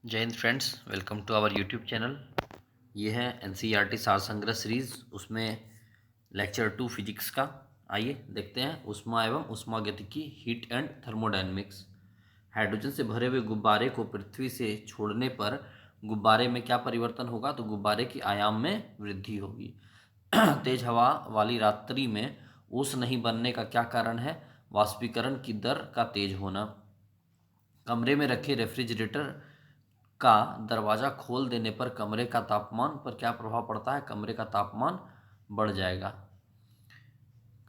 जय हिंद friends, welcome to our YouTube channel. ये है एनसीईआरटी सार संग्रह सीरीज, उसमें लेक्चर 2 फिजिक्स का। आइए देखते हैं। ऊष्मा एवं ऊष्मागतिकी, हीट एंड थर्मोडायनेमिक्स। हाइड्रोजन से भरे हुए गुब्बारे को पृथ्वी से छोड़ने पर गुब्बारे में क्या परिवर्तन होगा? तो गुब्बारे की आयाम में वृद्धि होगी। तेज हवा वाली रात्रि में ओस नहीं बनने का क्या कारण है? वाष्पीकरण की दर का तेज होना। कमरे में रखे रेफ्रिजरेटर का दरवाज़ा खोल देने पर कमरे का तापमान पर क्या प्रभाव पड़ता है? कमरे का तापमान बढ़ जाएगा।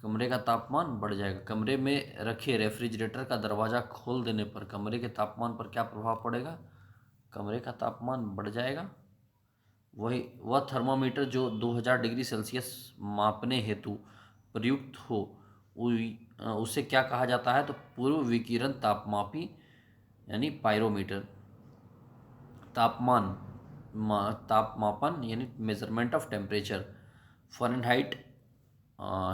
कमरे का तापमान बढ़ जाएगा। कमरे में रखे रेफ्रिजरेटर का दरवाज़ा खोल देने पर कमरे के तापमान पर क्या प्रभाव पड़ेगा? कमरे का तापमान बढ़ जाएगा। वह थर्मामीटर जो 2000 डिग्री सेल्सियस मापने हेतु प्रयुक्त हो, उसे क्या कहा जाता है? तो पूर्व विकिरण तापमापी यानी पायरोमीटर। तापमान तापमापन यानी मेजरमेंट ऑफ टेम्परेचर। फ़ारेनहाइट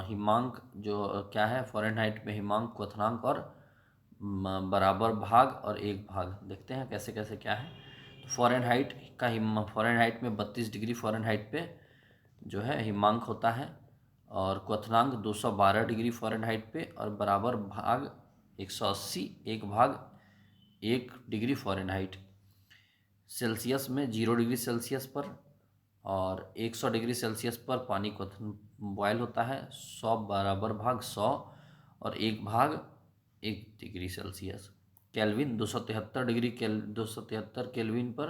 हिमांक जो क्या है? फ़ारेनहाइट में हिमांक, क्वथनांक और बराबर भाग और एक भाग। देखते हैं कैसे कैसे क्या है। तो फ़ारेनहाइट में 32 डिग्री फ़ारेनहाइट पे जो है हिमांक होता है, और क्वथनांक 212 डिग्री फ़ारेनहाइट पे, और बराबर भाग 180, एक भाग 1 डिग्री फ़ारेनहाइट। सेल्सियस में 0 डिग्री सेल्सियस पर और 100 डिग्री सेल्सियस पर पानी क्वथन बॉयल होता है। 100 बराबर भाग 100 और एक भाग 1 डिग्री सेल्सियस। केल्विन 273 केल्विन पर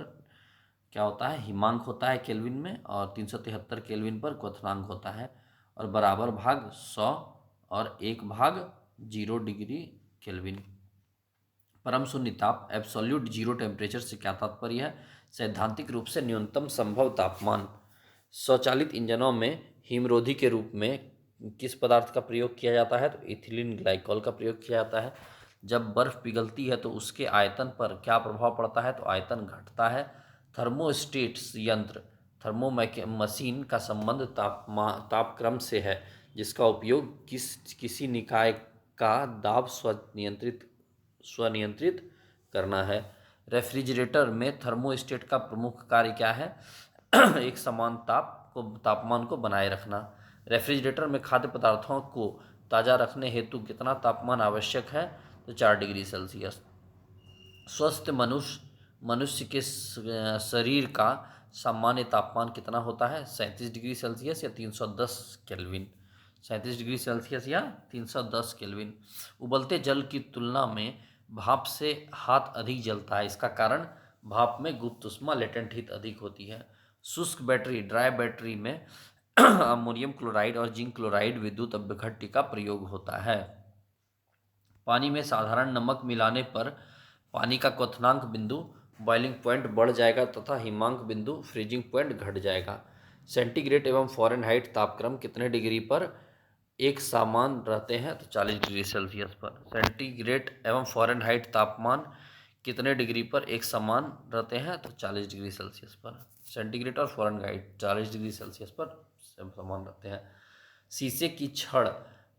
क्या होता है? हिमांक होता है केल्विन में, और 373 केल्विन पर क्वथनांक होता है, और बराबर भाग 100 और एक भाग 0 डिग्री केल्विन। परम शून्य ताप, एब्सोल्यूट जीरो टेम्परेचर से क्या तात्पर्य है? सैद्धांतिक रूप से न्यूनतम संभव तापमान। स्वचालित इंजनों में हिमरोधी के रूप में किस पदार्थ का प्रयोग किया जाता है? तो इथिलीन ग्लाइकॉल का प्रयोग किया जाता है। जब बर्फ पिघलती है तो उसके आयतन पर क्या प्रभाव पड़ता है? तो आयतन घटता है। थर्मोस्टेट्स यंत्र, मशीन का संबंध तापक्रम से है, जिसका उपयोग किसी निकाय का दाब स्वनियंत्रित करना है। रेफ्रिजरेटर में थर्मोस्टेट का प्रमुख कार्य क्या है? एक समान तापमान को बनाए रखना। रेफ्रिजरेटर में खाद्य पदार्थों को ताज़ा रखने हेतु कितना तापमान आवश्यक है? तो 4 डिग्री सेल्सियस। स्वस्थ मनुष्य के शरीर का सामान्य तापमान कितना होता है? 37 डिग्री सेल्सियस या 310 केल्विन। 37 डिग्री सेल्सियस या 310 केल्विन। उबलते जल की तुलना में भाप से हाथ अधिक जलता है। इसका कारण भाप में गुप्त ऊष्मा, लेटेंट हीट अधिक होती है। शुष्क बैटरी, ड्राई बैटरी में अमोनियम क्लोराइड और जिंक क्लोराइड विद्युत अपघट्य का प्रयोग होता है। पानी में साधारण नमक मिलाने पर पानी का क्वथनांक बिंदु, बॉइलिंग पॉइंट, बढ़ जाएगा तथा हिमांक बिंदु, फ्रीजिंग पॉइंट, घट जाएगा। सेंटीग्रेड एवं फ़ारेनहाइट तापक्रम कितने डिग्री पर एक समान रहते हैं? तो 40 डिग्री सेल्सियस पर। सेंटीग्रेड एवं फ़ारेनहाइट तापमान कितने डिग्री पर एक समान रहते हैं? तो 40 डिग्री सेल्सियस पर। सेंटीग्रेड और फ़ारेनहाइट 40 डिग्री सेल्सियस पर समान रहते हैं। शीशे की छड़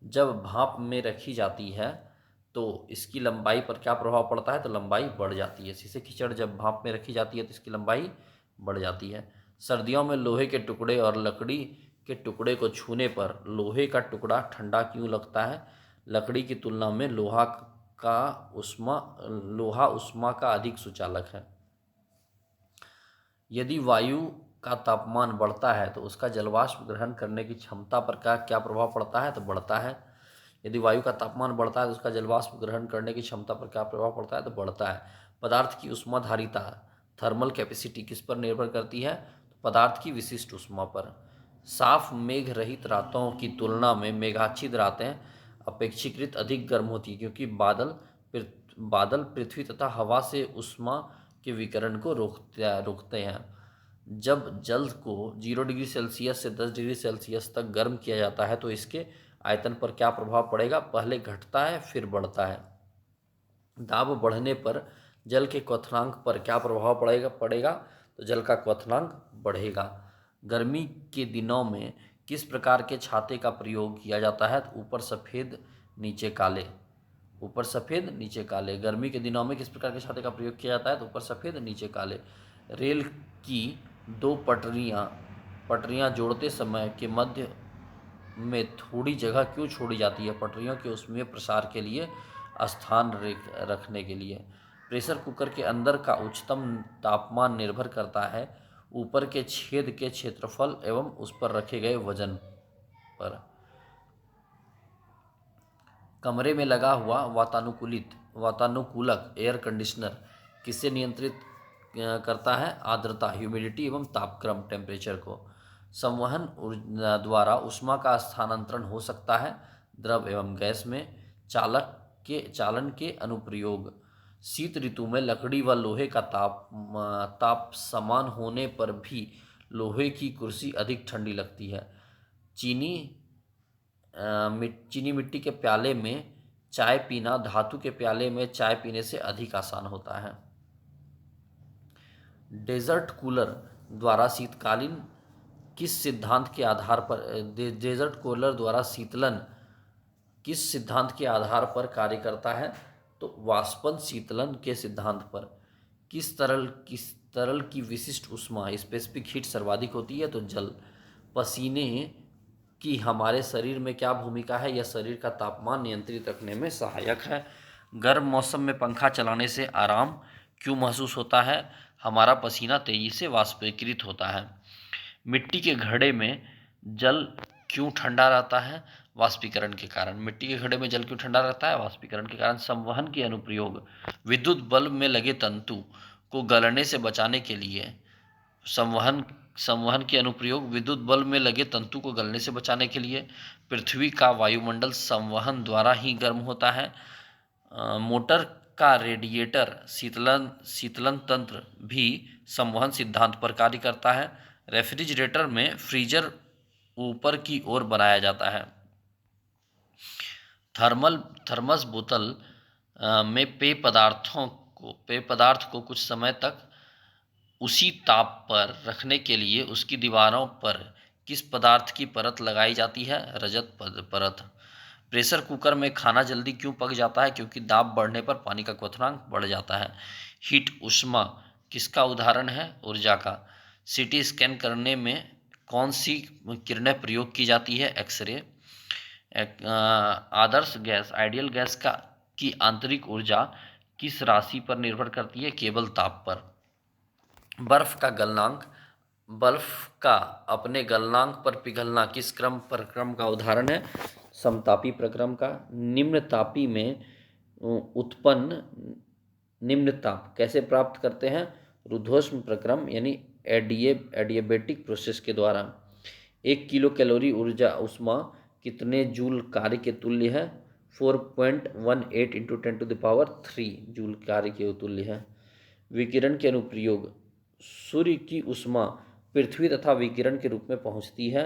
जब भाप में रखी जाती है तो इसकी लंबाई पर क्या प्रभाव पड़ता है? तो लंबाई बढ़ जाती है। शीशे की छड़ जब भाप में रखी जाती है तो इसकी लंबाई बढ़ जाती है। सर्दियों में लोहे के टुकड़े और लकड़ी के टुकड़े को छूने पर लोहे का टुकड़ा ठंडा क्यों लगता है? लकड़ी की तुलना में लोहा उष्मा का अधिक सुचालक है। यदि वायु का तापमान बढ़ता है तो उसका जलवाष्प ग्रहण करने की क्षमता पर क्या प्रभाव पड़ता है? तो बढ़ता है। यदि वायु का तापमान बढ़ता है तो उसका जलवाष्प ग्रहण करने की क्षमता पर क्या प्रभाव पड़ता है? तो बढ़ता है। पदार्थ की ऊष्माधारिता, थर्मल कैपेसिटी, किस पर निर्भर करती है? तो पदार्थ की विशिष्ट ऊष्मा पर। साफ मेघ रहित रातों की तुलना में मेघाच्छिद्र रातें अपेक्षाकृत अधिक गर्म होती है, क्योंकि बादल पृथ्वी तथा हवा से ऊष्मा के विकिरण को रोकते हैं। जब जल को 0 डिग्री सेल्सियस से 10 डिग्री सेल्सियस तक गर्म किया जाता है तो इसके आयतन पर क्या प्रभाव पड़ेगा? पहले घटता है फिर बढ़ता है। दाब बढ़ने पर जल के क्वथनांक पर क्या प्रभाव पड़ेगा? तो जल का क्वथनांक बढ़ेगा। गर्मी के दिनों में किस प्रकार के छाते का प्रयोग किया जाता है? तो ऊपर सफ़ेद, नीचे काले। ऊपर सफ़ेद नीचे काले। गर्मी के दिनों में किस प्रकार के छाते का प्रयोग किया जाता है? तो ऊपर सफ़ेद नीचे काले। रेल की दो पटरियाँ जोड़ते समय के मध्य में थोड़ी जगह क्यों छोड़ी जाती है? पटरियों के उसमें प्रसार के लिए, स्थान रखने के लिए। प्रेशर कुकर के अंदर का उच्चतम तापमान निर्भर करता है ऊपर के छेद के क्षेत्रफल एवं उस पर रखे गए वजन पर। कमरे में लगा हुआ वातानुकूलक एयर कंडीशनर किससे नियंत्रित करता है? आर्द्रता, ह्यूमिडिटी एवं तापक्रम, टेम्परेचर को। संवहन द्वारा ऊष्मा का स्थानांतरण हो सकता है द्रव एवं गैस में। चालन के अनुप्रयोग। शीत ऋतु में लकड़ी व लोहे का ताप समान होने पर भी लोहे की कुर्सी अधिक ठंडी लगती है। चीनी मिट्टी के प्याले में चाय पीना धातु के प्याले में चाय पीने से अधिक आसान होता है। डेजर्ट कूलर द्वारा शीतकालीन किस सिद्धांत के आधार पर डेजर्ट कूलर द्वारा शीतलन किस सिद्धांत के आधार पर कार्य करता है? तो वाष्पन शीतलन के सिद्धांत पर। किस तरल की विशिष्ट ऊष्मा, स्पेसिफिक हीट, सर्वाधिक होती है? तो जल। पसीने की हमारे शरीर में क्या भूमिका है? यह शरीर का तापमान नियंत्रित रखने में सहायक है। गर्म मौसम में पंखा चलाने से आराम क्यों महसूस होता है? हमारा पसीना तेजी से वाष्पीकृत होता है। मिट्टी के घड़े में जल क्यों ठंडा रहता है? वाष्पीकरण के कारण। मिट्टी के घड़े में जल क्यों ठंडा रहता है? वाष्पीकरण के कारण। संवहन के अनुप्रयोग। विद्युत बल्ब में लगे तंतु को गलने से बचाने के लिए। संवहन के अनुप्रयोग। विद्युत बल्ब में लगे तंतु को गलने से बचाने के लिए। पृथ्वी का वायुमंडल संवहन द्वारा ही गर्म होता है। मोटर का रेडिएटर शीतलन तंत्र भी संवहन सिद्धांत पर कार्य करता है। रेफ्रिजरेटर में फ्रीजर ऊपर की ओर बनाया जाता है। थर्मस बोतल में पेय पदार्थ को कुछ समय तक उसी ताप पर रखने के लिए उसकी दीवारों पर किस पदार्थ की परत लगाई जाती है? रजत परत। प्रेशर कुकर में खाना जल्दी क्यों पक जाता है? क्योंकि दाब बढ़ने पर पानी का क्वथनांक बढ़ जाता है। हीट ऊष्मा किसका उदाहरण है? ऊर्जा का। सीटी स्कैन करने में कौन सी किरणें प्रयोग की जाती है? एक्सरे। आदर्श गैस, आइडियल गैस की आंतरिक ऊर्जा किस राशि पर निर्भर करती है? केवल ताप पर। बर्फ का अपने गलनांक पर पिघलना किस प्रक्रम का उदाहरण है? समतापी प्रक्रम का। निम्न तापी में उत्पन्न निम्न ताप कैसे प्राप्त करते हैं? रुद्धोष्म प्रक्रम यानी एडिएबेटिक प्रोसेस के द्वारा। 1 किलो कैलोरी ऊर्जा ऊष्मा कितने जूल कार्य के तुल्य है? 4.18 इंटू 10⁻³ जूल कार्य के तुल्य है। विकिरण के अनुप्रयोग। सूर्य की ऊष्मा पृथ्वी तथा विकिरण के रूप में पहुंचती है।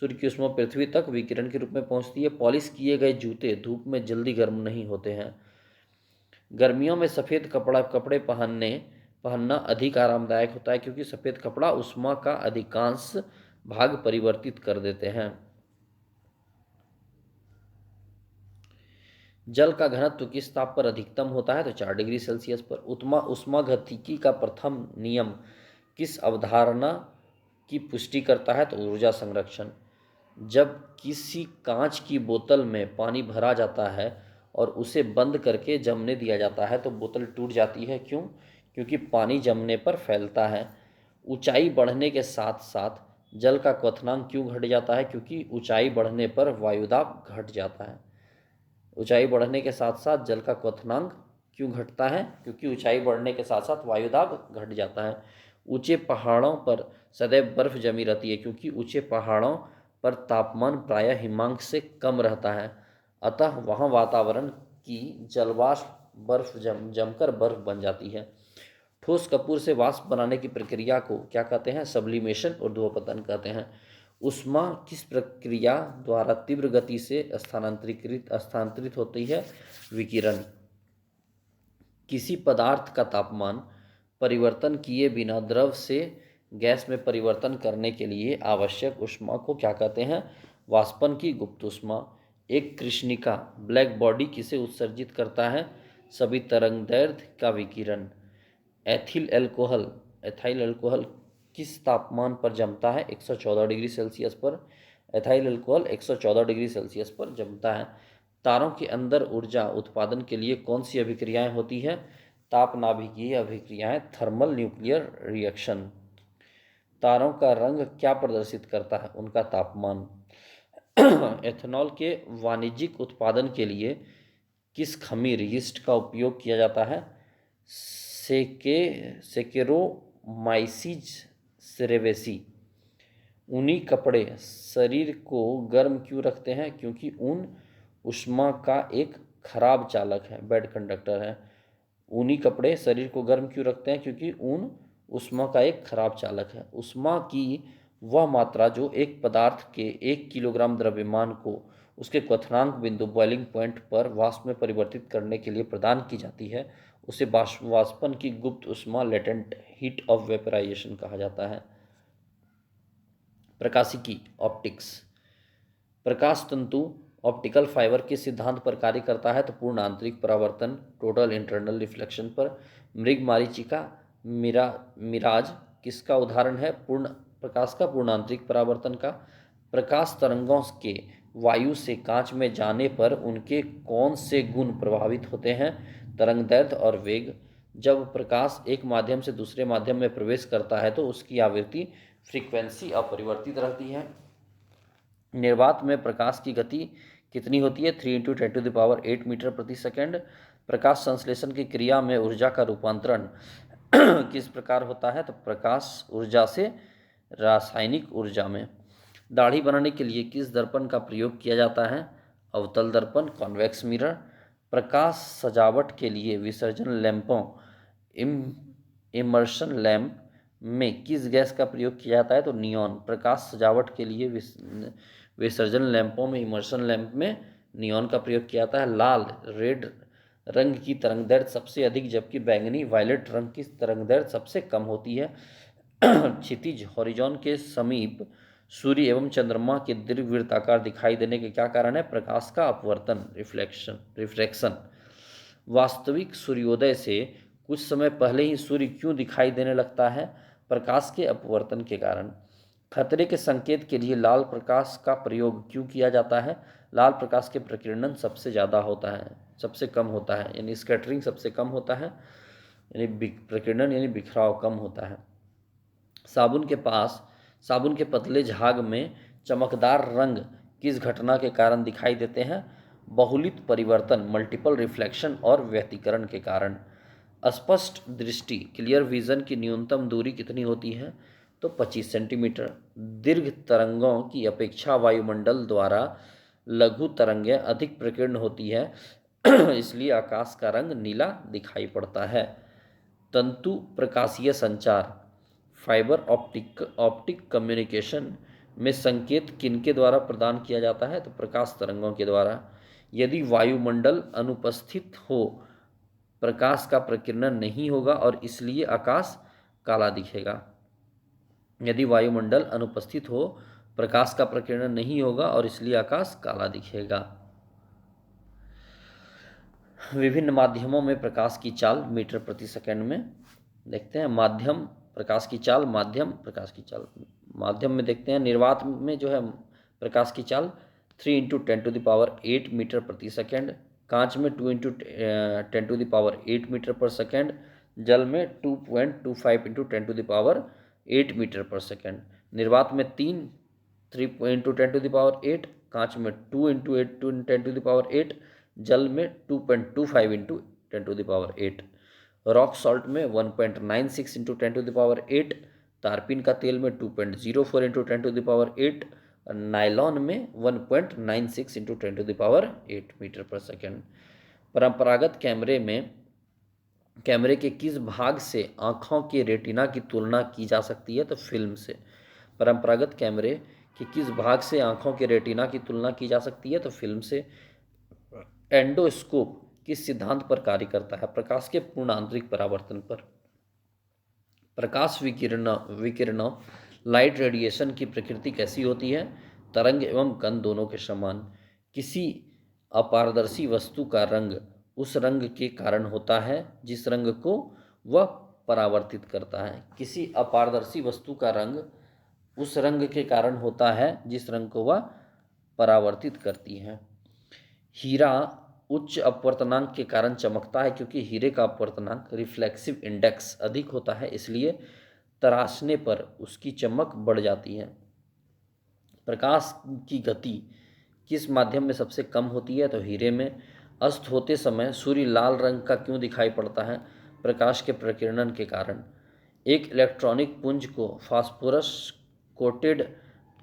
सूर्य की ऊष्मा पृथ्वी तक विकिरण के रूप में पहुंचती है। पॉलिश किए गए जूते धूप में जल्दी गर्म नहीं होते हैं। गर्मियों में सफ़ेद कपड़े पहनना अधिक आरामदायक होता है क्योंकि सफ़ेद कपड़ा ऊष्मा का अधिकांश भाग परिवर्तित कर देते हैं। जल का घनत्व किस ताप पर अधिकतम होता है? तो 4 डिग्री सेल्सियस पर। ऊष्मागतिकी का प्रथम नियम किस अवधारणा की पुष्टि करता है? तो ऊर्जा संरक्षण। जब किसी कांच की बोतल में पानी भरा जाता है और उसे बंद करके जमने दिया जाता है तो बोतल टूट जाती है। क्यों? क्योंकि पानी जमने पर फैलता है। ऊंचाई बढ़ने के साथ साथ जल का क्वथनांक क्यों घट जाता है? क्योंकि ऊंचाई बढ़ने पर वायुदाब घट जाता है। ऊंचाई बढ़ने के साथ साथ जल का क्वथनांक क्यों घटता है? क्योंकि ऊंचाई बढ़ने के साथ साथ वायुदाब घट जाता है। ऊंचे पहाड़ों पर सदैव बर्फ जमी रहती है क्योंकि ऊंचे पहाड़ों पर तापमान प्रायः हिमांक से कम रहता है, अतः वहाँ वातावरण की जलवाष्प जमकर बर्फ बन जाती है। ठोस कपूर से वाष्प बनाने की प्रक्रिया को क्या कहते हैं? सब्लिमेशन और ध्रुवपतन कहते हैं। ऊष्मा किस प्रक्रिया द्वारा तीव्र गति से स्थानांतरित होती है? विकिरण। किसी पदार्थ का तापमान परिवर्तन किए बिना द्रव से गैस में परिवर्तन करने के लिए आवश्यक ऊष्मा को क्या कहते हैं? वाष्पन की गुप्त ऊष्मा। एक कृष्णिका ब्लैक बॉडी किसे उत्सर्जित करता है? सभी तरंगदैर्ध्य का विकिरण। एथाइल अल्कोहल किस तापमान पर जमता है? 114 डिग्री सेल्सियस पर। एथाइल अल्कोहल 114 डिग्री सेल्सियस पर जमता है। तारों के अंदर ऊर्जा उत्पादन के लिए कौन सी अभिक्रियाएं होती है? तापनाभिकीय अभिक्रियाएं, थर्मल न्यूक्लियर रिएक्शन। तारों का रंग क्या प्रदर्शित करता है? उनका तापमान। एथेनॉल के वाणिज्यिक उत्पादन के लिए किस खमीर यीस्ट का उपयोग किया जाता है? सेकेरोमाइसीज सेरेवेसी। ऊनी कपड़े शरीर को गर्म क्यों रखते हैं? क्योंकि ऊन ऊष्मा का एक खराब चालक है, बैड कंडक्टर है। ऊनी कपड़े शरीर को गर्म क्यों रखते हैं? क्योंकि ऊन ऊष्मा का एक खराब चालक है। ऊष्मा की वह मात्रा जो एक पदार्थ के 1 किलोग्राम द्रव्यमान को उसके क्वथनांक बिंदु बॉइलिंग पॉइंट पर वाष्प में परिवर्तित करने के लिए प्रदान की जाती है, उसे वाष्पन की गुप्त ऊष्मा, लेटेंट हीट ऑफ वेपराइजेशन कहा जाता है। प्रकाशिकी ऑप्टिक्स। प्रकाश तंतु ऑप्टिकल फाइबर के सिद्धांत पर कार्य करता है, तो पूर्ण आंतरिक परावर्तन, टोटल इंटरनल रिफ्लेक्शन पर। मृगमरीचिका मिराज किसका उदाहरण है? पूर्ण प्रकाश का, पूर्ण आंतरिक परावर्तन का। प्रकाश तरंगों के वायु से कांच में जाने पर उनके कौन से गुण प्रभावित होते हैं? तरंगदैर्ध्य और वेग। जब प्रकाश एक माध्यम से दूसरे माध्यम में प्रवेश करता है तो उसकी आवृत्ति, फ्रीक्वेंसी अपरिवर्तित रहती है। निर्वात में प्रकाश की गति कितनी होती है? 3 × 10⁸ मीटर प्रति सेकेंड। प्रकाश संश्लेषण की क्रिया में ऊर्जा का रूपांतरण किस प्रकार होता है? तो प्रकाश ऊर्जा से रासायनिक ऊर्जा में। दाढ़ी बनाने के लिए किस दर्पण का प्रयोग किया जाता है? अवतल दर्पण, कॉन्वेक्स मिरर। प्रकाश सजावट के लिए विसर्जन लैंपों, इमर्शन लैंप में किस गैस का प्रयोग किया जाता है? तो नियॉन। प्रकाश सजावट के लिए विसर्जन लैंपों में, इमर्शन लैंप में नियॉन का प्रयोग किया जाता है। लाल रेड रंग की तरंगदैर्ध्य सबसे अधिक, जबकि बैंगनी वायलेट रंग की तरंगदैर्ध्य सबसे कम होती है। क्षितिज हॉरिजॉन के समीप सूर्य एवं चंद्रमा के दीर्घवृत्ताकार दिखाई देने के क्या कारण है? प्रकाश का अपवर्तन, रिफ्रैक्शन। वास्तविक सूर्योदय से कुछ समय पहले ही सूर्य क्यों दिखाई देने लगता है? प्रकाश के अपवर्तन के कारण। खतरे के संकेत के लिए लाल प्रकाश का प्रयोग क्यों किया जाता है? लाल प्रकाश के प्रकीर्णन सबसे ज़्यादा होता है, सबसे कम होता है, यानी स्कैटरिंग सबसे कम होता है, यानी प्रकीर्णन यानी बिखराव कम होता है। साबुन के पतले झाग में चमकदार रंग किस घटना के कारण दिखाई देते हैं? बहुलित परिवर्तन, मल्टीपल रिफ्लेक्शन और व्यतिकरण के कारण। स्पष्ट दृष्टि, क्लियर विजन की न्यूनतम दूरी कितनी होती है? तो 25 सेंटीमीटर। दीर्घ तरंगों की अपेक्षा वायुमंडल द्वारा लघु तरंगें अधिक प्रकीर्ण होती है, इसलिए आकाश का रंग नीला दिखाई पड़ता है। तंतु प्रकाशीय संचार, फाइबर ऑप्टिक कम्युनिकेशन में संकेत किनके द्वारा प्रदान किया जाता है? तो प्रकाश तरंगों के द्वारा। यदि वायुमंडल अनुपस्थित हो, प्रकाश का प्रकीर्णन नहीं होगा और इसलिए आकाश काला दिखेगा। यदि वायुमंडल अनुपस्थित हो, प्रकाश का प्रकीर्णन नहीं होगा और इसलिए आकाश काला दिखेगा। विभिन्न माध्यमों में प्रकाश की चाल मीटर प्रति सेकंड में देखते हैं। माध्यम प्रकाश की चाल, माध्यम में देखते हैं। निर्वात में जो है प्रकाश की चाल 3 × 10⁸ मीटर प्रति सेकंड। कांच में 2 × 10⁸ मीटर पर सेकंड। जल में 2.25 × 10⁸ मीटर पर सेकंड। निर्वात में 3 × 10⁸, कांच में 2 × 10⁸, जल में 2.25 × 10⁸। रॉक सॉल्ट में 1.96 × 10⁸, तारपीन का तेल में 2.04 × 10⁸, नायलॉन में 1.96 × 10⁸ मीटर पर सेकंड। परंपरागत कैमरे के किस भाग से आँखों के रेटिना की तुलना की जा सकती है? तो फिल्म से। परंपरागत कैमरे के किस भाग से आँखों के रेटिना की तुलना की जा सकती है? तो फिल्म से। एंडोस्कोप किस सिद्धांत पर कार्य करता है? प्रकाश के पूर्ण आंतरिक परावर्तन पर। प्रकाश विकिरणों लाइट रेडिएशन की प्रकृति कैसी होती है? तरंग एवं कण दोनों के समान। किसी अपारदर्शी वस्तु का रंग उस रंग के कारण होता है जिस रंग को वह परावर्तित करता है। किसी अपारदर्शी वस्तु का रंग उस रंग के कारण होता है जिस रंग को वह परावर्तित करती है। हीरा उच्च अपवर्तनांक के कारण चमकता है क्योंकि हीरे का अपवर्तनांक रिफ्लेक्सिव इंडेक्स अधिक होता है, इसलिए तराशने पर उसकी चमक बढ़ जाती है। प्रकाश की गति किस माध्यम में सबसे कम होती है? तो हीरे में। अस्त होते समय सूर्य लाल रंग का क्यों दिखाई पड़ता है? प्रकाश के प्रकीर्णन के कारण। एक इलेक्ट्रॉनिक पुंज को फास्फोरस कोटेड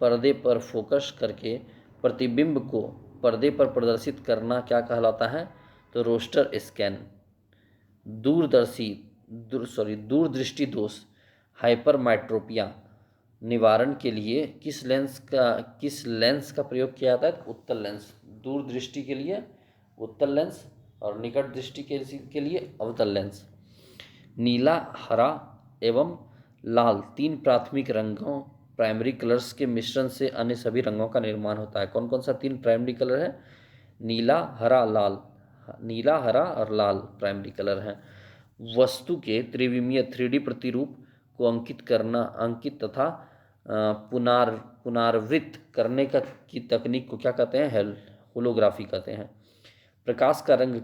पर्दे पर फोकस करके प्रतिबिंब को पर्दे पर प्रदर्शित करना क्या कहलाता है? तो रोस्टर स्कैन। दूरदृष्टि दोष हाइपरमेट्रोपिया निवारण के लिए किस लेंस का प्रयोग किया जाता है? उत्तल लेंस। दूर दृष्टि के लिए उत्तल लेंस और निकट दृष्टि के लिए अवतल लेंस। नीला, हरा एवं लाल तीन प्राथमिक रंगों प्राइमरी कलर्स के मिश्रण से अन्य सभी रंगों का निर्माण होता है। कौन कौन सा तीन प्राइमरी कलर है? नीला, हरा, लाल। नीला, हरा और लाल प्राइमरी कलर हैं। वस्तु के त्रिविमीय 3D प्रतिरूप को अंकित तथा पुनरावृत्त करने की तकनीक को क्या कहते हैं? होलोग्राफी कहते हैं। प्रकाश का रंग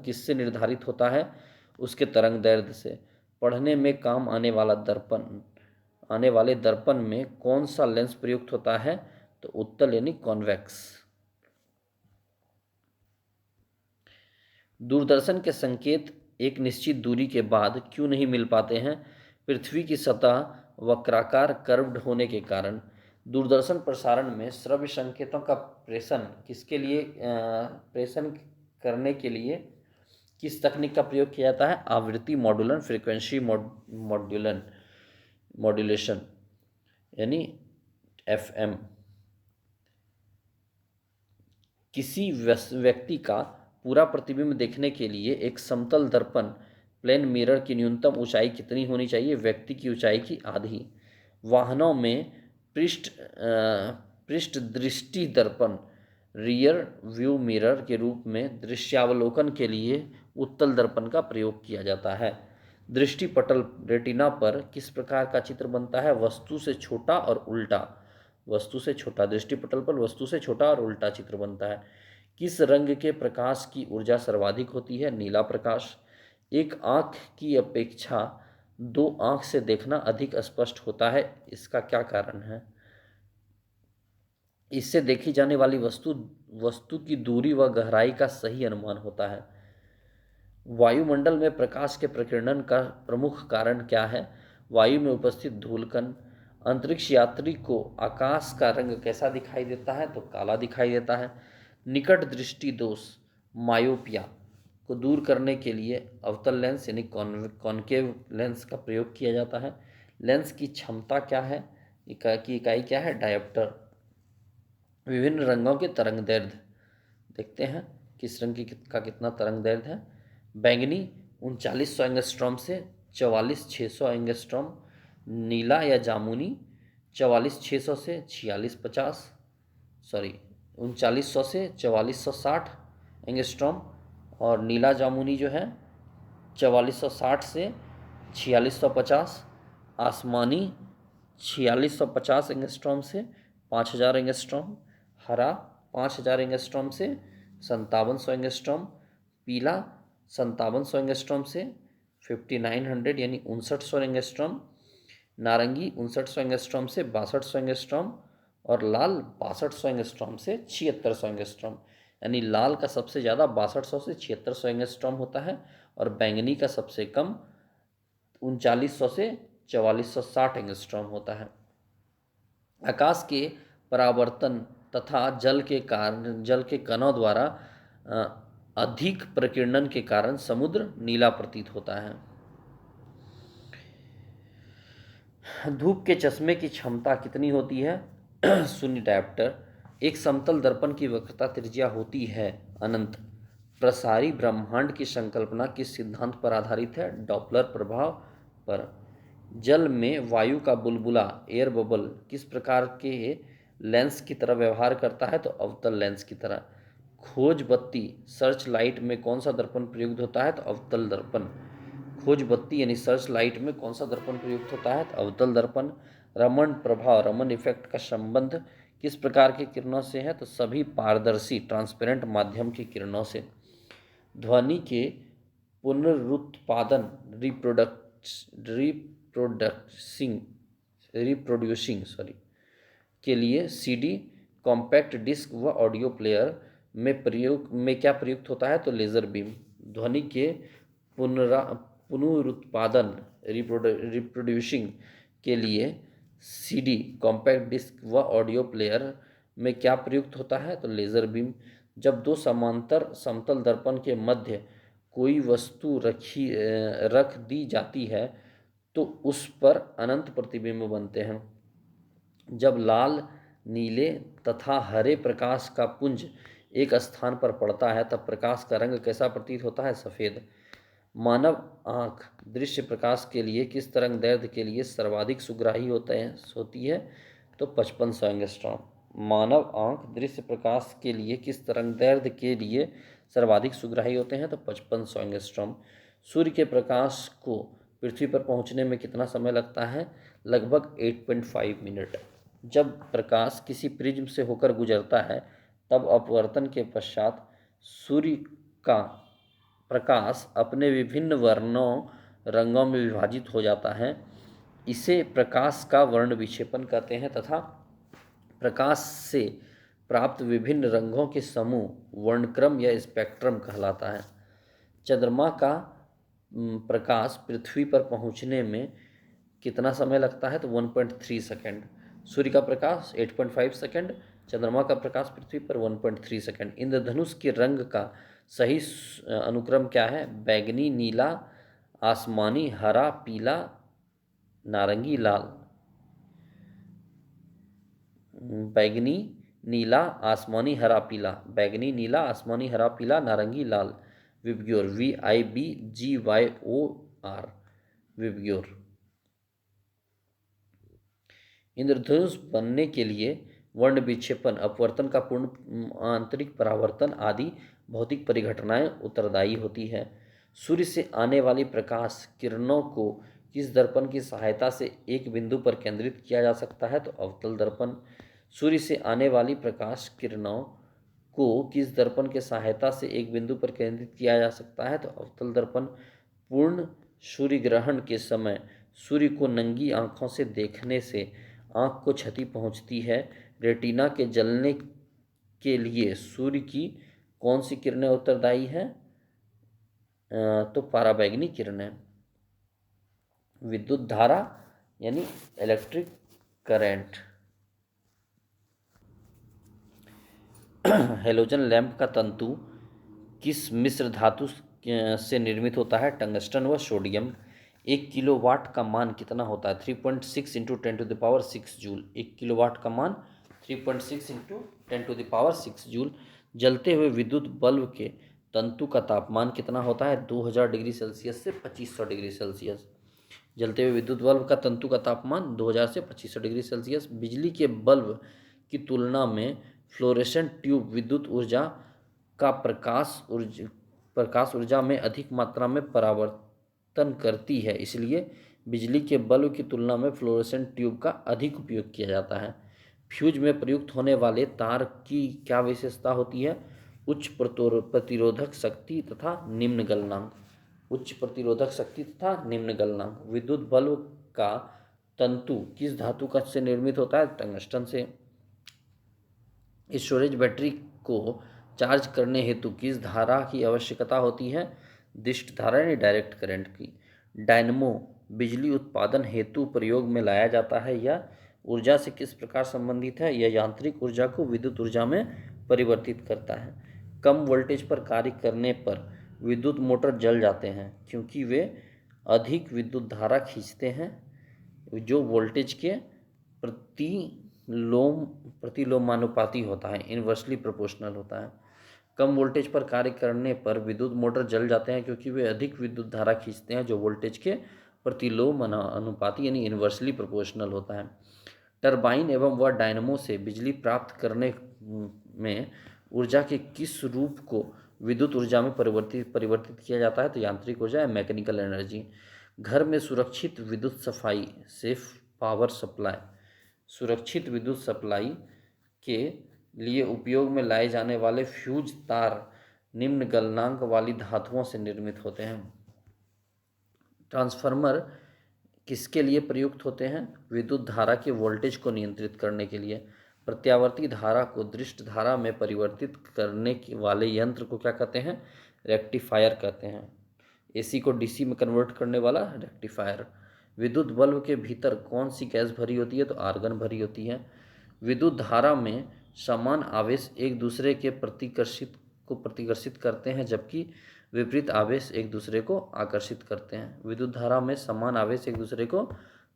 किससे निर्धारित होता है? उसके तरंग दैर्ध्य से। पढ़ने में काम आने वाले दर्पण में कौन सा लेंस प्रयुक्त होता है? तो उत्तल यानी कॉन्वेक्स। दूरदर्शन के संकेत एक निश्चित दूरी के बाद क्यों नहीं मिल पाते हैं? पृथ्वी की सतह वक्राकार कर्व्ड होने के कारण। दूरदर्शन प्रसारण में श्रव्य संकेतों का प्रेषण करने के लिए किस तकनीक का प्रयोग किया जाता है? आवृत्ति मॉड्यूलन, फ्रीक्वेंसी मॉड्यूलेशन यानी FM। किसी व्यक्ति का पूरा प्रतिबिंब देखने के लिए एक समतल दर्पण प्लेन मिरर की न्यूनतम ऊंचाई कितनी होनी चाहिए? व्यक्ति की ऊंचाई की आधी। वाहनों में पृष्ठ दृष्टि दर्पण रियर व्यू मिरर के रूप में दृश्यावलोकन के लिए उत्तल दर्पण का प्रयोग किया जाता है। दृष्टि पटल रेटिना पर किस प्रकार का चित्र बनता है? वस्तु से छोटा और उल्टा। वस्तु से छोटा, दृष्टि पटल पर वस्तु से छोटा और उल्टा चित्र बनता है। किस रंग के प्रकाश की ऊर्जा सर्वाधिक होती है? नीला प्रकाश। एक आँख की अपेक्षा दो आँख से देखना अधिक स्पष्ट होता है, इसका क्या कारण है? इससे देखी जाने वाली वस्तु की दूरी व गहराई का सही अनुमान होता है। वायुमंडल में प्रकाश के प्रकीर्णन का प्रमुख कारण क्या है? वायु में उपस्थित धूलकण। अंतरिक्ष यात्री को आकाश का रंग कैसा दिखाई देता है? तो काला दिखाई देता है। निकट दृष्टि दोष मायोपिया को दूर करने के लिए अवतल लेंस यानी कॉनकेव लेंस का प्रयोग किया जाता है। लेंस की क्षमता क्या है? इकाई क्या है? डायोप्टर। विभिन्न रंगों के तरंग दैर्ध्य देखते हैं, किस रंग का कितना तरंग दैर्ध्य है। बैंगनी 3900 एंगस्ट्रॉम से 44,600 एंगस्ट्रॉम। नीला या जामुनी 44,600 से 3900 से 4460 एंगस्ट्रॉम। और नीला जामुनी जो है 4460 से 4650। आसमानी 4650 एंगस्ट्रॉम से 5000 एंगस्ट्रॉम। हरा 5000 एंगस्ट्रॉम से 5700 एंगस्ट्रॉम। पीला 5700 एंगस्ट्रॉम से 5900 यानी 5900 एंगस्ट्रॉम। नारंगी 5900 एंगस्ट्रॉम से 6200 एंगस्ट्रॉम। और लाल 6200 एंगस्ट्रॉम से 7600 एंगस्ट्रॉम। यानी लाल का सबसे ज़्यादा 6200 से 7600 एंगस्ट्रॉम होता है और बैंगनी का सबसे कम 3900 से 4460 एंगस्ट्रॉम होता है। आकाश के परावर्तन तथा जल के कणों द्वारा अधिक प्रकीर्णन के कारण समुद्र नीला प्रतीत होता है। धूप के चश्मे की क्षमता कितनी होती है? शून्य डायोप्टर। एक समतल दर्पण की वक्रता त्रिज्या होती है अनंत। प्रसारी ब्रह्मांड की संकल्पना किस सिद्धांत पर आधारित है? डॉपलर प्रभाव पर। जल में वायु का बुलबुला एयर बबल किस प्रकार के लेंस की तरह व्यवहार करता है तो अवतल लेंस की तरह। खोज बत्ती सर्च लाइट में कौन सा दर्पण प्रयुक्त होता है तो अवतल दर्पण। खोज बत्ती यानी सर्च लाइट में कौन सा दर्पण प्रयुक्त होता है तो अवतल दर्पण। रमन प्रभाव रमन इफेक्ट का संबंध किस प्रकार की किरणों से है तो सभी पारदर्शी ट्रांसपेरेंट माध्यम की किरणों से। ध्वनि के पुनरुत्पादन रिप्रोड्यूसिंग के लिए सीडी, कॉम्पैक्ट डिस्क व ऑडियो प्लेयर में क्या प्रयुक्त होता है तो लेज़र बीम। ध्वनि के पुनरुत्पादन रिप्रोड्यूसिंग के लिए सीडी, कॉम्पैक्ट डिस्क व ऑडियो प्लेयर में क्या प्रयुक्त होता है तो लेज़र बीम। जब दो समांतर समतल दर्पण के मध्य कोई वस्तु रख दी जाती है तो उस पर अनंत प्रतिबिंब बनते हैं। जब लाल, नीले तथा हरे प्रकाश का पुंज एक स्थान पर पड़ता है तब प्रकाश का रंग कैसा प्रतीत होता है सफ़ेद। मानव आँख दृश्य प्रकाश के लिए किस तरंगदैर्ध्य के लिए सर्वाधिक सुग्राही होती है तो 5500 एंगस्ट्रॉम। मानव आँख दृश्य प्रकाश के लिए किस तरंगदैर्ध्य के लिए सर्वाधिक सुग्राही होते हैं तो 5500 एंगस्ट्रॉम। सूर्य के प्रकाश को पृथ्वी पर पहुंचने में कितना समय लगता है लगभग 8.5 मिनट। जब प्रकाश किसी प्रिज्म से होकर गुजरता है तब अपवर्तन के पश्चात सूर्य का प्रकाश अपने विभिन्न रंगों में विभाजित हो जाता है। इसे प्रकाश का वर्ण विक्षेपण कहते हैं तथा प्रकाश से प्राप्त विभिन्न रंगों के समूह वर्णक्रम या स्पेक्ट्रम कहलाता है। चंद्रमा का प्रकाश पृथ्वी पर पहुंचने में कितना समय लगता है तो 1.3 सेकेंड। सूर्य का प्रकाश 8.5 सेकेंड, चंद्रमा का प्रकाश पृथ्वी पर 1.3 सेकेंड। इंद्रधनुष के रंग का सही अनुक्रम क्या है बैगनी, नीला, आसमानी, हरा, पीला, नारंगी, लाल। बैगनी, नीला, आसमानी, हरा, पीला। बैगनी, नीला, आसमानी, हरा, पीला, नारंगी, लाल। VIBGYOR VIBGYOR VIBGYOR. इंद्रधनुष बनने के लिए वर्ण विक्षेपण, अपवर्तन का पूर्ण आंतरिक परावर्तन आदि भौतिक परिघटनाएं उत्तरदायी होती है। सूर्य से आने वाली प्रकाश किरणों को किस दर्पण की सहायता से एक बिंदु पर केंद्रित किया जा सकता है तो अवतल दर्पण। सूर्य से आने वाली प्रकाश किरणों को किस दर्पण के सहायता से एक बिंदु पर केंद्रित किया जा सकता है तो अवतल दर्पण। पूर्ण सूर्य ग्रहण के समय सूर्य को नंगी आंखों से देखने से आँख को क्षति पहुँचती है। रेटिना के जलने के लिए सूर्य की कौन सी किरणें उत्तरदायी हैं तो पराबैंगनी किरणें। विद्युत धारा यानी इलेक्ट्रिक करंट। हेलोजन लैंप का तंतु किस मिश्र धातु से निर्मित होता है टंगस्टन व सोडियम। 1 किलोवाट का मान कितना होता है 3.6 इंटू 10⁶ जूल। 1 किलोवाट का मान 3.6 इंटू 10⁶ जूल। जलते हुए विद्युत बल्ब के तंतु का तापमान कितना होता है 2000 डिग्री सेल्सियस से 2500 डिग्री सेल्सियस। जलते हुए विद्युत बल्ब का तंतु का तापमान 2000 से 2500 डिग्री सेल्सियस। बिजली के बल्ब की तुलना में फ्लोरेसेंट ट्यूब विद्युत ऊर्जा का प्रकाश ऊर्जा में अधिक मात्रा में परावर्तन करती है, इसलिए बिजली के बल्ब की तुलना में फ्लोरेसेंट ट्यूब का अधिक उपयोग किया जाता है। फ्यूज में प्रयुक्त होने वाले तार की क्या विशेषता होती है उच्च प्रतिरोधक शक्ति तथा निम्न गलनांक। उच्च प्रतिरोधक शक्ति तथा निम्न गलनांक। विद्युत बल्ब का तंतु किस धातु का से निर्मित होता है टंगस्टन से। स्टोरेज बैटरी को चार्ज करने हेतु किस धारा की आवश्यकता होती है दिष्ट धारा यानी डायरेक्ट करंट की। डायनमो बिजली उत्पादन हेतु प्रयोग में लाया जाता है यह ऊर्जा से किस प्रकार संबंधित है यह यांत्रिक ऊर्जा को विद्युत ऊर्जा में परिवर्तित करता है। कम वोल्टेज पर कार्य करने पर विद्युत मोटर जल जाते हैं क्योंकि वे अधिक विद्युत धारा खींचते हैं जो वोल्टेज के प्रतिलोमानुपाती होता है, इन्वर्सली प्रोपोर्शनल होता है। कम वोल्टेज पर कार्य करने पर विद्युत मोटर जल जाते हैं क्योंकि वे अधिक विद्युत धारा खींचते हैं जो वोल्टेज के प्रतिलोम अनुपाती यानी इन्वर्सली प्रोपोर्शनल होता है। टरबाइन एवं व डायनमो से बिजली प्राप्त करने में ऊर्जा के किस रूप को विद्युत ऊर्जा में परिवर्तित किया जाता है? तो यांत्रिक ऊर्जा या मैकेनिकल एनर्जी। घर में सुरक्षित विद्युत सफाई, सेफ पावर सप्लाई, सुरक्षित विद्युत सप्लाई के लिए उपयोग में लाए जाने वाले फ्यूज तार निम्न गलनांक वाली धातुओं से निर्मित होते हैं। ट्रांसफार्मर किसके लिए प्रयुक्त होते हैं? विद्युत धारा के वोल्टेज को नियंत्रित करने के लिए। प्रत्यावर्ती धारा को दृष्ट धारा में परिवर्तित करने वाले यंत्र को क्या कहते हैं? रेक्टिफायर कहते हैं। एसी को डीसी में कन्वर्ट करने वाला रेक्टिफायर। विद्युत बल्ब के भीतर कौन सी गैस भरी होती है? तो आर्गन भरी होती है। विद्युत धारा में समान आवेश एक दूसरे के प्रतिकर्षित करते हैं, जबकि विपरीत आवेश एक दूसरे को आकर्षित करते हैं। विद्युत धारा में समान आवेश एक दूसरे को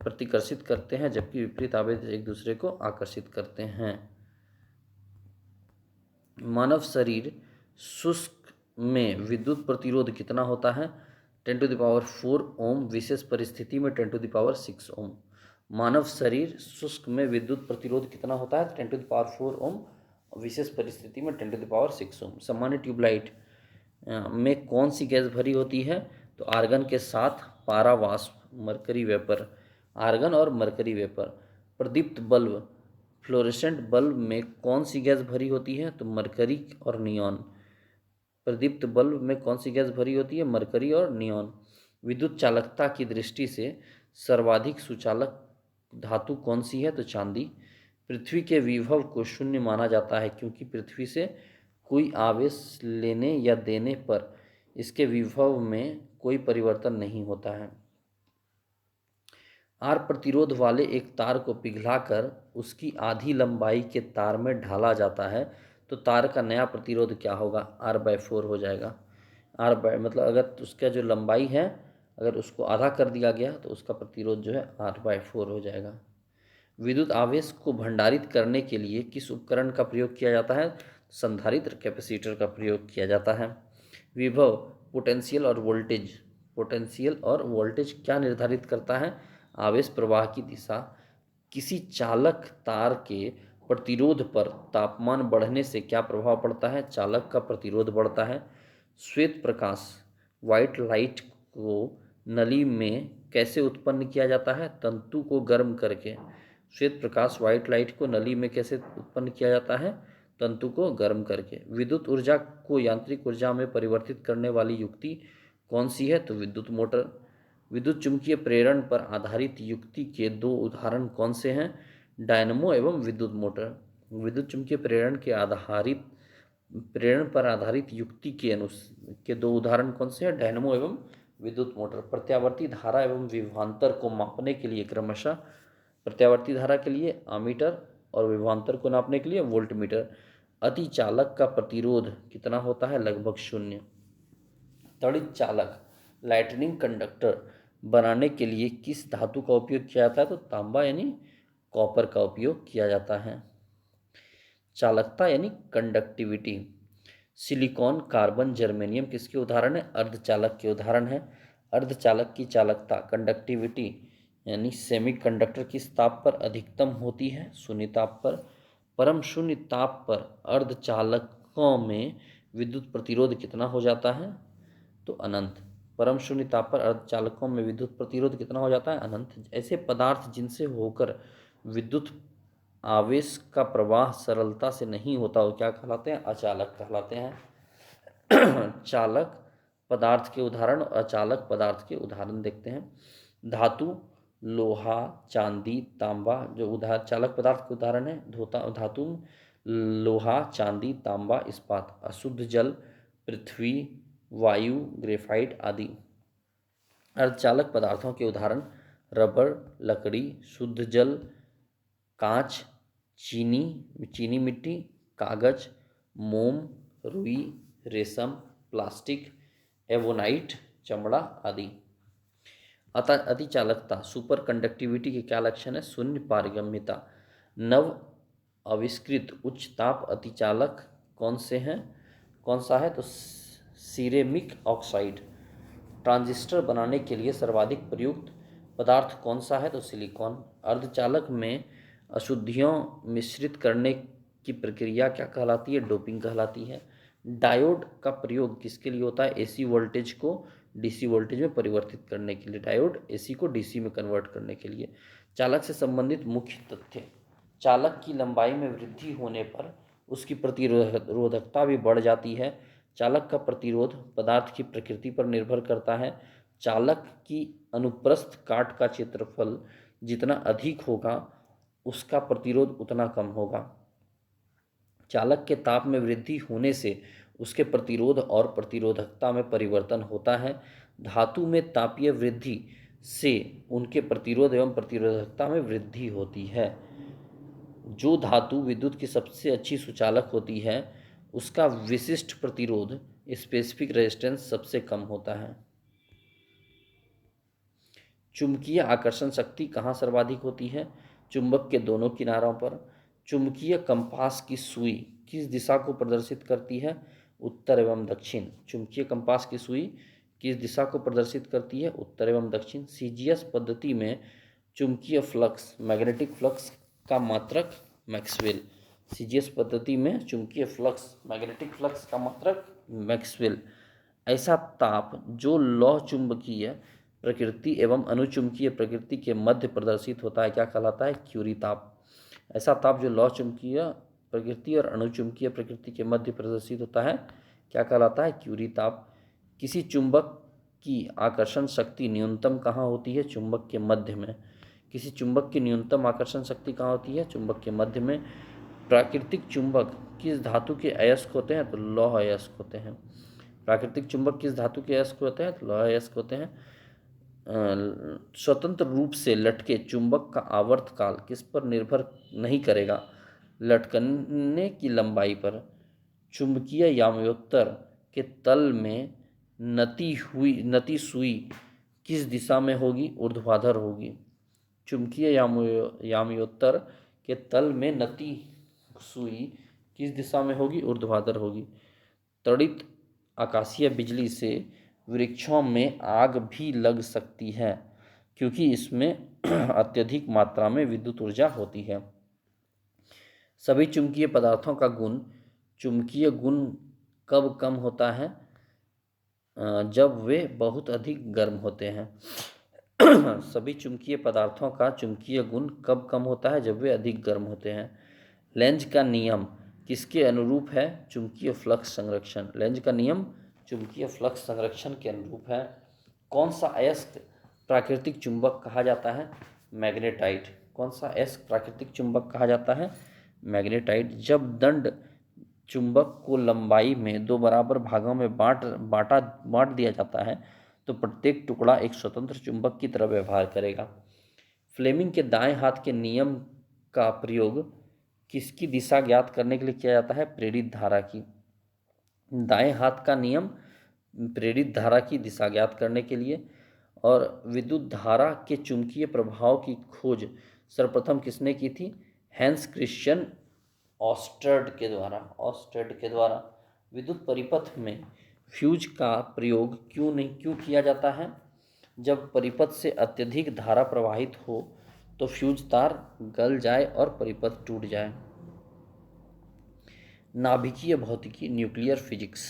प्रतिकर्षित करते हैं, जबकि विपरीत आवेश एक दूसरे को आकर्षित करते हैं। मानव शरीर शुष्क में विद्युत प्रतिरोध कितना होता है? 10⁴ ओम, विशेष परिस्थिति में 10⁶ ओम। मानव शरीर शुष्क में विद्युत प्रतिरोध कितना होता है? 10⁴ ओम, विशेष परिस्थिति में 10⁶ ओम। सामान्य ट्यूबलाइट में कौन सी गैस भरी होती है? तो आर्गन के साथ पारावाष्प, मरकरी वेपर। आर्गन और मरकरी वेपर। प्रदीप्त बल्ब, फ्लोरेसेंट बल्ब में कौन सी गैस भरी होती है? तो मरकरी और नियॉन। प्रदीप्त बल्ब में कौन सी गैस भरी होती है? मरकरी और नियॉन। विद्युत चालकता की दृष्टि से सर्वाधिक सुचालक धातु कौन सी है? तो चांदी। पृथ्वी के विभव को शून्य माना जाता है क्योंकि पृथ्वी से कोई आवेश लेने या देने पर इसके विभव में कोई परिवर्तन नहीं होता है। आर प्रतिरोध वाले एक तार को पिघलाकर उसकी आधी लंबाई के तार में ढाला जाता है, तो तार का नया प्रतिरोध क्या होगा? R/4 हो जाएगा। मतलब अगर उसका जो लंबाई है, अगर उसको आधा कर दिया गया तो उसका प्रतिरोध जो है R/4 हो जाएगा। विद्युत आवेश को भंडारित करने के लिए किस उपकरण का प्रयोग किया जाता है? संधारित्र कैपेसिटर का प्रयोग किया जाता है। विभव, पोटेंशियल और वोल्टेज। पोटेंशियल और वोल्टेज क्या निर्धारित करता है? आवेश प्रवाह की दिशा। किसी चालक तार के प्रतिरोध पर तापमान बढ़ने से क्या प्रभाव पड़ता है? चालक का प्रतिरोध बढ़ता है। श्वेत प्रकाश, व्हाइट लाइट को नली में कैसे उत्पन्न किया जाता है? तंतु को गर्म करके। श्वेत प्रकाश, व्हाइट लाइट को नली में कैसे उत्पन्न किया जाता है? तंतु को गर्म करके। विद्युत ऊर्जा को यांत्रिक ऊर्जा में परिवर्तित करने वाली युक्ति कौन सी है? तो विद्युत मोटर। विद्युत चुम्बकीय प्रेरण पर आधारित युक्ति के दो उदाहरण कौन से हैं? डायनमो एवं विद्युत मोटर। विद्युत चुम्बकीय प्रेरण पर आधारित युक्ति के दो उदाहरण कौन से हैं? डायनमो एवं विद्युत मोटर। प्रत्यावर्ती धारा एवं विभवांतर को मापने के लिए क्रमशः प्रत्यावर्ती धारा के लिए अमीटर और विभवांतर को नापने के लिए वोल्टमीटर। अतिचालक का प्रतिरोध कितना होता है? लगभग 0। तड़ित चालक, लाइटनिंग कंडक्टर बनाने के लिए किस धातु का उपयोग किया जाता है? तो तांबा यानी कॉपर का उपयोग किया जाता है। चालकता यानी कंडक्टिविटी। सिलिकॉन, कार्बन, जर्मेनियम किसके उदाहरण है? अर्धचालक के उदाहरण है। अर्धचालक की चालकता, कंडक्टिविटी यानी सेमीकंडक्टर किस ताप पर अधिकतम होती है? शून्य ताप पर। परम शून्य ताप पर अर्धचालकों में विद्युत प्रतिरोध कितना हो जाता है? तो अनंत। परम शून्य ताप पर अर्धचालकों में विद्युत प्रतिरोध कितना हो जाता है? अनंत। ऐसे पदार्थ जिनसे होकर विद्युत आवेश का प्रवाह सरलता से नहीं होता, वो क्या कहलाते हैं? अचालक कहलाते हैं। चालक पदार्थ के उदाहरण और अचालक पदार्थ के उदाहरण देखते हैं। धातु, लोहा, चांदी, तांबा जो चालक पदार्थ के उदाहरण है। धातु, लोहा, चांदी, तांबा, इस्पात। अशुद्ध जल, पृथ्वी, वायु, ग्रेफाइट आदि। अर्धचालक पदार्थों के उदाहरण रबर, लकड़ी, शुद्ध जल, कांच, चीनी मिट्टी, कागज, मोम, रुई, रेशम, प्लास्टिक, एवोनाइट, चमड़ा आदि। अतिचालकता, सुपर कंडक्टिविटी के क्या लक्षण है? शून्य पारगम्यता। नव आविष्कृत उच्च ताप अतिचालक कौन सा है? तो सिरेमिक ऑक्साइड। ट्रांजिस्टर बनाने के लिए सर्वाधिक प्रयुक्त पदार्थ कौन सा है? तो सिलिकॉन। अर्धचालक में अशुद्धियों मिश्रित करने की प्रक्रिया क्या कहलाती है? डोपिंग कहलाती है। डायोड का प्रयोग किसके लिए होता है? एसी वोल्टेज को डीसी वोल्टेज में परिवर्तित करने के लिए। डायोड एसी को डीसी में कन्वर्ट करने के लिए। चालक से संबंधित मुख्य तथ्य। चालक की लंबाई में वृद्धि होने पर उसकी प्रतिरोधकता भी बढ़ जाती है। चालक का प्रतिरोध पदार्थ की प्रकृति पर निर्भर करता है। चालक की अनुप्रस्थ काट का क्षेत्रफल जितना अधिक होगा उसका प्रतिरोध उतना कम होगा। चालक के ताप में वृद्धि होने से उसके प्रतिरोध और प्रतिरोधकता में परिवर्तन होता है। धातु में तापीय वृद्धि से उनके प्रतिरोध एवं प्रतिरोधकता में वृद्धि होती है। जो धातु विद्युत की सबसे अच्छी सुचालक होती है उसका विशिष्ट प्रतिरोध स्पेसिफिक रेजिस्टेंस सबसे कम होता है। चुंबकीय आकर्षण शक्ति कहाँ सर्वाधिक होती है? चुंबक के दोनों किनारों पर। चुंबकीय कंपास की सुई किस दिशा को प्रदर्शित करती है? उत्तर एवं दक्षिण। चुंबकीय कंपास की सुई किस दिशा को प्रदर्शित करती है? उत्तर एवं दक्षिण। सीजीएस पद्धति में चुंबकीय फ्लक्स मैग्नेटिक फ्लक्स का मात्रक मैक्सवेल। सीजीएस पद्धति में चुंबकीय फ्लक्स मैग्नेटिक फ्लक्स का मात्रक मैक्सवेल। ऐसा ताप जो लौह चुंबकीय प्रकृति एवं अनुचुंबकीय प्रकृति के मध्य प्रदर्शित होता है क्या कहलाता है? क्यूरी ताप। ऐसा ताप जो लौह चुंबकीय प्रकृति और अणुचुंबकीय प्रकृति के मध्य प्रदर्शित होता है क्या कहलाता है? क्यूरी ताप। किसी चुंबक की आकर्षण शक्ति न्यूनतम कहाँ होती है? चुंबक के मध्य में। किसी चुंबक की न्यूनतम आकर्षण शक्ति कहाँ होती है? चुंबक के मध्य में। प्राकृतिक चुंबक किस धातु के अयस्क होते हैं? तो लौह अयस्क होते हैं। प्राकृतिक चुंबक किस धातु के अयस्क होते हैं? तो लौह अयस्क होते हैं। स्वतंत्र रूप से लटके चुंबक का आवर्तकाल किस पर निर्भर नहीं करेगा? लटकने की लंबाई पर। चुंबकीय याम्योत्तर के तल में नती सुई किस दिशा में होगी? ऊर्ध्वाधर होगी। चुंबकीय याम्योत्तर के तल में नती सुई किस दिशा में होगी? ऊर्ध्वाधर होगी। त्वरित आकाशीय बिजली से वृक्षों में आग भी लग सकती है क्योंकि इसमें अत्यधिक मात्रा में विद्युत ऊर्जा होती है। सभी चुंबकीय पदार्थों का गुण चुंबकीय गुण कब कम होता है? जब वे बहुत अधिक गर्म होते हैं। सभी चुंबकीय पदार्थों का चुंबकीय गुण कब कम होता है? जब वे अधिक गर्म होते हैं। लेंज का नियम किसके अनुरूप है? चुंबकीय फ्लक्स संरक्षण। लेंज का नियम चुंबकीय फ्लक्स संरक्षण के अनुरूप है। कौन सा अयस्क प्राकृतिक चुंबक कहा जाता है? मैग्नेटाइट। कौन सा अयस्क प्राकृतिक चुंबक कहा जाता है? मैग्नेटाइट। जब दंड चुंबक को लंबाई में दो बराबर भागों में बांट दिया जाता है तो प्रत्येक टुकड़ा एक स्वतंत्र चुंबक की तरह व्यवहार करेगा। फ्लेमिंग के दाएं हाथ के नियम का प्रयोग किसकी दिशा ज्ञात करने के लिए किया जाता है? प्रेरित धारा की। दाएं हाथ का नियम प्रेरित धारा की दिशा ज्ञात करने के लिए। और विद्युत धारा के चुंबकीय प्रभाव की खोज सर्वप्रथम किसने की थी? हैंस क्रिश्चियन ऑस्टर्ड के द्वारा। विद्युत परिपथ में फ्यूज का प्रयोग क्यों किया जाता है? जब परिपथ से अत्यधिक धारा प्रवाहित हो तो फ्यूज तार गल जाए और परिपथ टूट जाए। नाभिकीय भौतिकी न्यूक्लियर फिजिक्स।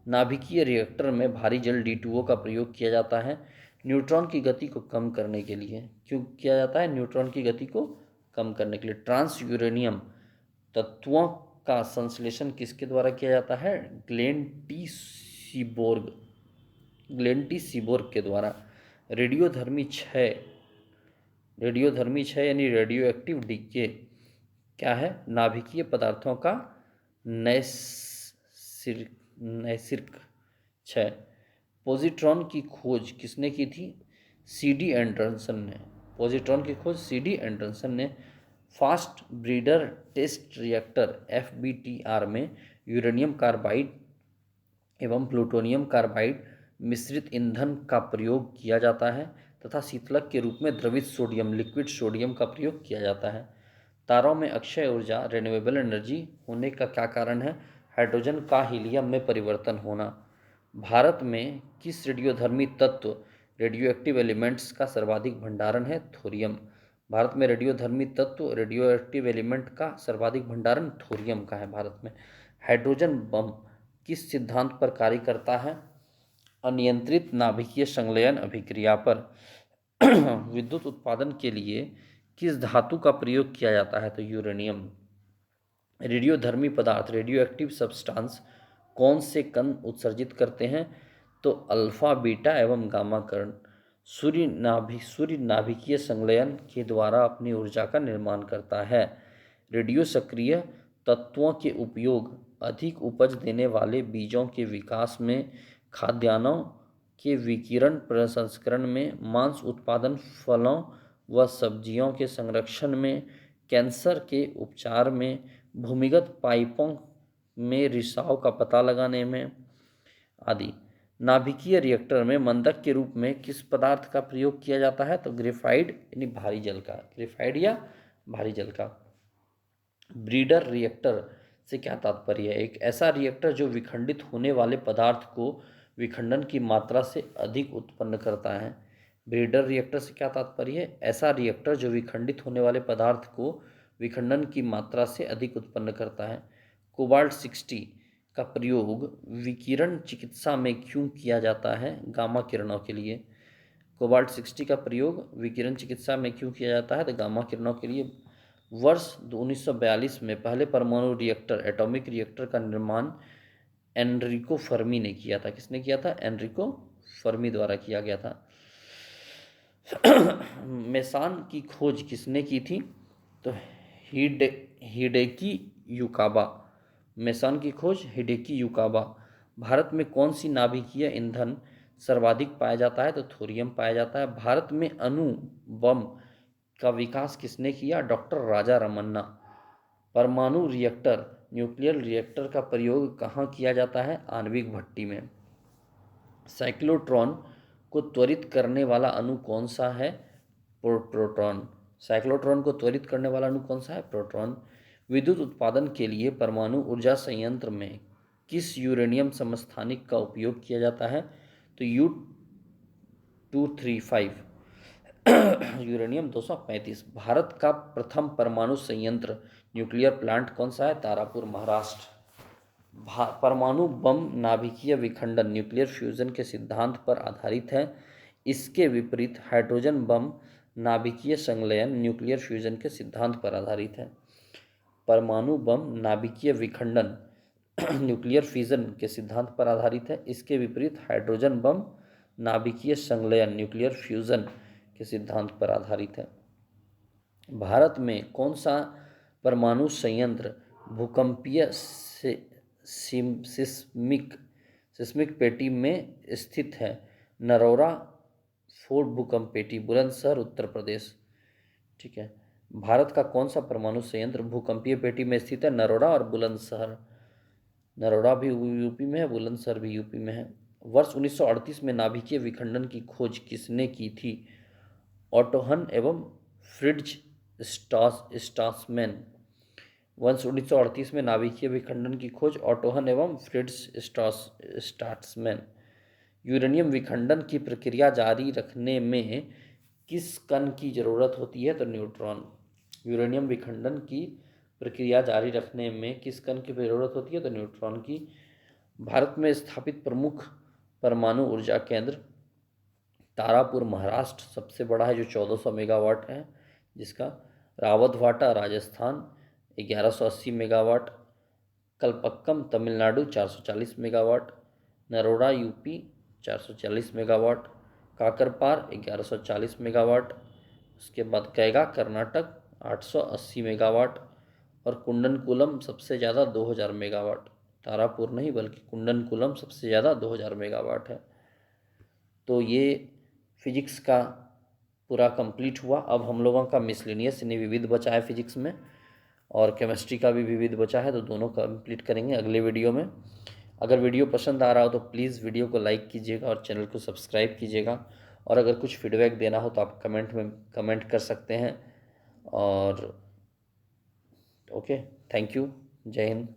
नाभिकीय रिएक्टर में भारी जल D2O का प्रयोग किया जाता है न्यूट्रॉन की गति को कम करने के लिए। क्यों किया जाता है? न्यूट्रॉन की गति को कम करने के लिए। ट्रांस यूरेनियम तत्वों का संश्लेषण किसके द्वारा किया जाता है? ग्लेन टी सीबोर्ग के द्वारा। रेडियोधर्मी क्षय यानी रेडियो एक्टिव डीके क्या है? नाभिकीय पदार्थों का नैसर्गिक क्षय। पॉजिट्रॉन की खोज किसने की थी? CD एंडरसन ने। पॉजिट्रॉन की खोज CD एंडरसन ने। Fast breeder test reactor FBTR में यूरेनियम कार्बाइड एवं प्लूटोनियम कार्बाइड मिश्रित ईंधन का प्रयोग किया जाता है तथा शीतलक के रूप में द्रवित सोडियम लिक्विड सोडियम का प्रयोग किया जाता है। तारों में अक्षय ऊर्जा रिन्यूएबल एनर्जी होने का क्या कारण है? हाइड्रोजन का हीलियम में परिवर्तन होना। भारत में किस रेडियोधर्मी तत्व रेडियोएक्टिव एलिमेंट्स का सर्वाधिक भंडारण है? थोरियम। भारत में रेडियोधर्मी तत्व रेडियो एक्टिव एलिमेंट का सर्वाधिक भंडारण थोरियम का है भारत में। हाइड्रोजन बम किस सिद्धांत पर कार्य करता है? अनियंत्रित नाभिकीय संलयन अभिक्रिया पर। विद्युत उत्पादन के लिए किस धातु का प्रयोग किया जाता है? तो यूरेनियम। रेडियोधर्मी पदार्थ रेडियो एक्टिव सब्सटेंस कौन से कण उत्सर्जित करते हैं? तो अल्फा बीटा एवं गामा कण। सूर्य नाभिकीय संलयन के द्वारा अपनी ऊर्जा का निर्माण करता है। रेडियो सक्रिय तत्वों के उपयोग अधिक उपज देने वाले बीजों के विकास में, खाद्यान्नों के विकिरण प्रसंस्करण में, मांस उत्पादन, फलों व सब्जियों के संरक्षण में, कैंसर के उपचार में, भूमिगत पाइपों में रिसाव का पता लगाने में आदि। नाभिकीय रिएक्टर में मंदक के रूप में किस पदार्थ का प्रयोग किया जाता है? तो ग्रेफाइट यानी भारी जल का, ग्रेफाइट या भारी जल का। ब्रीडर रिएक्टर से क्या तात्पर्य है? एक ऐसा रिएक्टर जो विखंडित होने वाले पदार्थ को विखंडन की मात्रा से अधिक उत्पन्न करता है। ब्रीडर रिएक्टर से क्या तात्पर्य है? ऐसा रिएक्टर जो विखंडित होने वाले पदार्थ को विखंडन की मात्रा से अधिक उत्पन्न करता है। कोबाल्ट 60 का प्रयोग विकिरण चिकित्सा में क्यों किया जाता है? गामा किरणों के लिए। कोबाल्ट 60 का प्रयोग विकिरण चिकित्सा में क्यों किया जाता है? तो गामा किरणों के लिए। वर्ष 1942 में पहले परमाणु रिएक्टर एटॉमिक रिएक्टर का निर्माण एनरिको फर्मी ने किया था। किसने किया था? एनरिको फर्मी द्वारा किया गया था। मेसान की खोज किसने की थी? तो हिडेकी युकाबा। मेसान की खोज हिडेकी युकाबा। भारत में कौन सी नाभिकीय ईंधन सर्वाधिक पाया जाता है? तो थोरियम पाया जाता है। भारत में अणु बम का विकास किसने किया? डॉक्टर राजा रमन्ना। परमाणु रिएक्टर न्यूक्लियर रिएक्टर का प्रयोग कहाँ किया जाता है? आणविक भट्टी में। साइक्लोट्रॉन को त्वरित करने वाला अणु कौन सा है? प्रोटॉन। साइक्लोट्रॉन को त्वरित करने वाला अणु कौन सा है? प्रोटॉन। विद्युत उत्पादन के लिए परमाणु ऊर्जा संयंत्र में किस यूरेनियम समस्थानिक का उपयोग किया जाता है? तो U-235 यूरेनियम 235। भारत का प्रथम परमाणु संयंत्र न्यूक्लियर प्लांट कौन सा है? तारापुर, महाराष्ट्र। परमाणु बम नाभिकीय विखंडन न्यूक्लियर फ्यूजन के सिद्धांत पर आधारित है। इसके विपरीत हाइड्रोजन बम नाभिकीय संलयन न्यूक्लियर फ्यूजन के सिद्धांत पर आधारित है। परमाणु बम नाभिकीय विखंडन न्यूक्लियर फ्यूजन के सिद्धांत पर आधारित है। इसके विपरीत हाइड्रोजन बम नाभिकीय संलयन न्यूक्लियर फ्यूजन के सिद्धांत पर आधारित है। भारत में कौन सा परमाणु संयंत्र भूकंपीय सिस्मिक पेटी में स्थित है? नरोरा फोर्ट भूकंप पेटी, बुलंदशहर, उत्तर प्रदेश। ठीक है। भारत का कौन सा परमाणु संयंत्र भूकंपीय पेटी में स्थित है? नरोरा और बुलंदशहर। नरोरा भी यूपी में है, बुलंदशहर भी यूपी में है। वर्ष 1938 में नाभिकीय विखंडन की खोज किसने की थी? ऑटो हन एवं फ्रिट्ज स्ट्रासमैन। वर्ष 1938 में नाभिकीय विखंडन की खोज ऑटो हन एवं फ्रिट्ज स्ट्रासमैन। यूरेनियम विखंडन की प्रक्रिया जारी रखने में किस कण की जरूरत होती है? तो न्यूट्रॉन। यूरेनियम विखंडन की प्रक्रिया जारी रखने में किस कण की जरूरत होती है? तो न्यूट्रॉन की। भारत में स्थापित प्रमुख परमाणु ऊर्जा केंद्र तारापुर, महाराष्ट्र सबसे बड़ा है जो 1400 मेगावाट है जिसका। Rawatbhata, Rajasthan 1180 megawatt. Kalpakkam, Tamil Nadu 440 megawatt. Narora, UP 440 megawatt. Kakrapar 1140 megawatt. उसके बाद कैगा, कर्नाटक 880 मेगावाट। और कुंडनकुलम सबसे ज़्यादा 2000 मेगावाट। तारापुर नहीं बल्कि कुंडनकुलम सबसे ज़्यादा 2000 मेगावाट है। तो ये फिजिक्स का पूरा कंप्लीट हुआ। अब हम लोगों का मिसलेनियस यानी विविध बचा है फिजिक्स में, और केमिस्ट्री का भी विविध बचा है, तो दोनों कंप्लीट करेंगे अगले वीडियो में। अगर वीडियो पसंद आ रहा हो तो प्लीज़ वीडियो को लाइक कीजिएगा और चैनल को सब्सक्राइब कीजिएगा। और अगर कुछ फीडबैक देना हो तो आप कमेंट में कमेंट कर सकते हैं। और ओके, थैंक यू, जय हिंद।